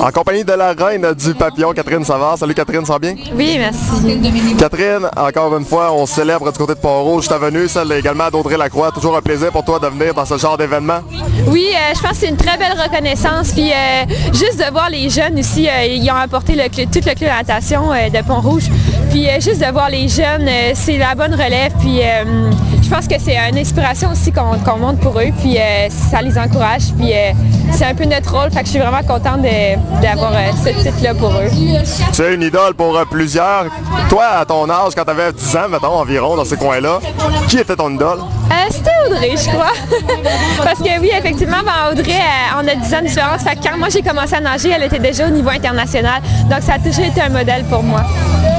En compagnie de la reine du papillon, Catherine Savard. Salut Catherine, ça va bien? Oui, merci. Catherine, encore une fois, on célèbre du côté de Pont-Rouge ta venue, celle également d'Audrey-Lacroix. Toujours un plaisir pour toi de venir dans ce genre d'événement. Oui, je pense que c'est une très belle reconnaissance. Puis juste de voir les jeunes ici, ils ont apporté tout le club de natation de Pont-Rouge. Puis juste de voir les jeunes, c'est la bonne relève. Puis je pense que c'est une inspiration aussi qu'on montre pour eux. Puis ça les encourage. Puis c'est un peu notre rôle. Fait que je suis vraiment contente d'avoir ce titre-là pour eux. Tu es une idole pour plusieurs. Toi, à ton âge, quand tu avais 10 ans, mettons, environ, dans ces coins-là, qui était ton idole? C'était Audrey, je crois. Parce que oui, effectivement, Audrey, on a 10 ans de différence. Fait que quand moi j'ai commencé à nager, elle était déjà au niveau international. Donc ça a toujours été un modèle pour moi.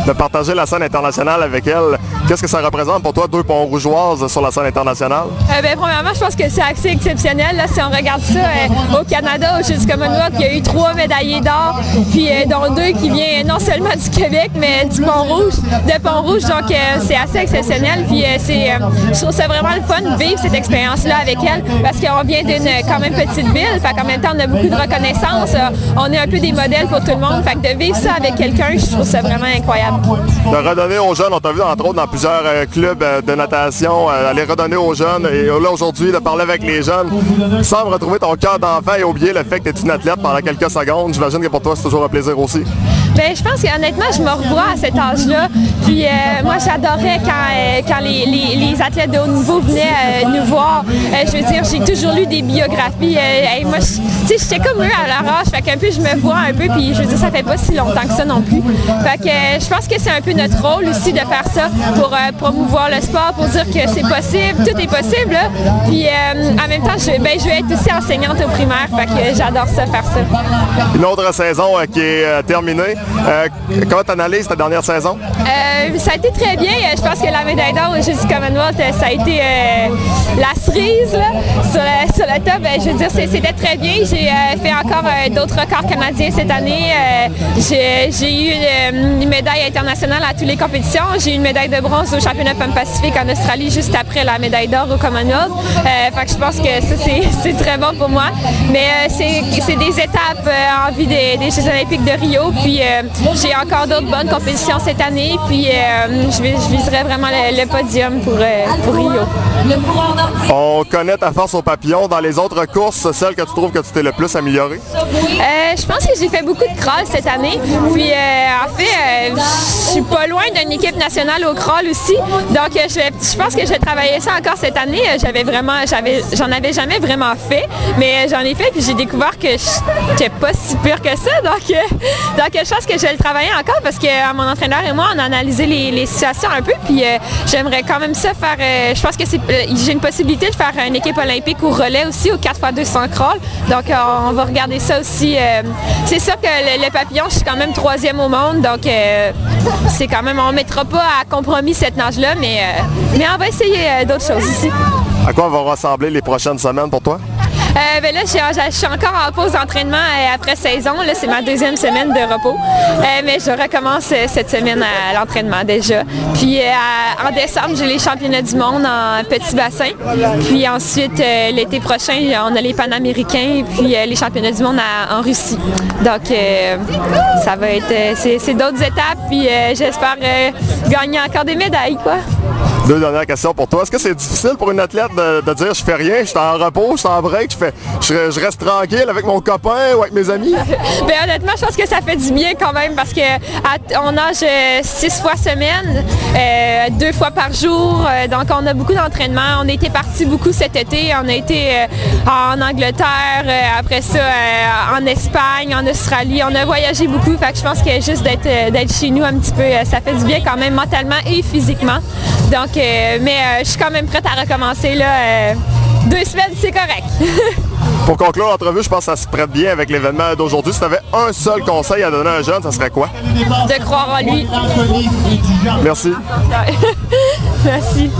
De partager la scène internationale avec elle, qu'est-ce que ça représente pour toi, deux Pont-Rougeoises sur la scène internationale? Premièrement, je pense que c'est assez exceptionnel. Là, si on regarde ça au Canada, au Jeux du Commonwealth, il y a eu 3 médaillés d'or, puis dont 2 qui viennent non seulement du Québec, mais du Pont-Rouge, de Pont-Rouge. Donc c'est assez exceptionnel. Puis je trouve ça vraiment le fun de vivre cette expérience-là avec elle, parce qu'on vient d'une quand même petite ville. Fait qu'en même temps, on a beaucoup de reconnaissance. On est un peu des modèles pour tout le monde. Fait que de vivre ça avec quelqu'un, je trouve ça vraiment incroyable. De redonner aux jeunes, on t'a vu entre autres dans plusieurs clubs de natation, aller redonner aux jeunes et là aujourd'hui de parler avec les jeunes sans retrouver ton cœur d'enfant et oublier le fait que tu es une athlète pendant quelques secondes. J'imagine que pour toi c'est toujours un plaisir aussi. Bien, je pense qu'honnêtement, je me revois à cet âge-là. Puis moi, j'adorais quand les athlètes de haut niveau venaient nous voir. Je veux dire, j'ai toujours lu des biographies. Moi, tu sais, j'étais comme eux à leur âge. Fait qu'un peu, je me vois un peu. Puis je veux dire, ça fait pas si longtemps que ça non plus. Fait que je pense que c'est un peu notre rôle aussi de faire ça pour promouvoir le sport, pour dire que c'est possible, tout est possible. Là. Puis en même temps, je vais être aussi enseignante au primaire. Fait que j'adore ça, faire ça. Une autre saison qui est terminée. Comment tu analyses ta dernière saison? Ça a été très bien. Je pense que la médaille d'or au Jeux du Commonwealth, ça a été la cerise là, sur le top. Je veux dire, c'était très bien. J'ai fait encore d'autres records canadiens cette année. J'ai eu une médaille internationale à toutes les compétitions. J'ai eu une médaille de bronze au championnat Femmes Pacifique en Australie juste après la médaille d'or au Commonwealth. Fait que je pense que ça, c'est très bon pour moi. Mais c'est des étapes en vue des Jeux olympiques de Rio. Puis j'ai encore d'autres bonnes compétitions cette année. Puis je viserai vraiment le podium pour Rio. On connaît ta force au papillon. Dans les autres courses, celle que tu trouves que tu t'es le plus améliorée? Je pense que j'ai fait beaucoup de crawl cette année. Puis en fait, je suis pas loin d'une équipe nationale au crawl aussi. Donc je pense que je vais travailler ça encore cette année. J'en avais jamais vraiment fait, mais j'en ai fait puis j'ai découvert que j'étais pas si pire que ça. Donc je pense que je vais le travailler encore parce que mon entraîneur et moi on a analysé les situations un peu. Puis j'aimerais quand même ça faire. Je pense que j'ai une possibilité de faire une équipe olympique au relais aussi au 4x200 crawl. Donc on va regarder ça aussi. C'est sûr que le papillon, je suis quand même 3e au monde. Donc c'est quand même, on ne mettra pas à compromis cette nage-là, mais on va essayer d'autres choses ici. À quoi vont ressembler les prochaines semaines pour toi? Là, je suis encore en pause d'entraînement après saison. Là, c'est ma 2e semaine de repos. Mais je recommence cette semaine à l'entraînement déjà. Puis en décembre, j'ai les championnats du monde en petit bassin. Puis ensuite, l'été prochain, on a les Panaméricains et puis les championnats du monde en Russie. Donc, ça va être... c'est d'autres étapes. Puis j'espère gagner encore des médailles, quoi. 2 dernières questions pour toi. Est-ce que c'est difficile pour une athlète de dire je fais rien, je suis en repos, je suis en break, je reste tranquille avec mon copain ou avec mes amis? Bien, honnêtement, je pense que ça fait du bien quand même parce qu'on nage 6 fois semaine, 2 fois par jour. Donc, on a beaucoup d'entraînement. On a été partis beaucoup cet été. On a été en Angleterre, après ça en Espagne, en Australie. On a voyagé beaucoup. Fait que je pense que juste d'être chez nous un petit peu, ça fait du bien quand même mentalement et physiquement. Donc, mais je suis quand même prête à recommencer là. 2 semaines, c'est correct. Pour conclure l'entrevue, je pense que ça se prête bien avec l'événement d'aujourd'hui. Si tu avais un seul conseil à donner à un jeune, ça serait quoi? De croire en lui. Merci. Merci.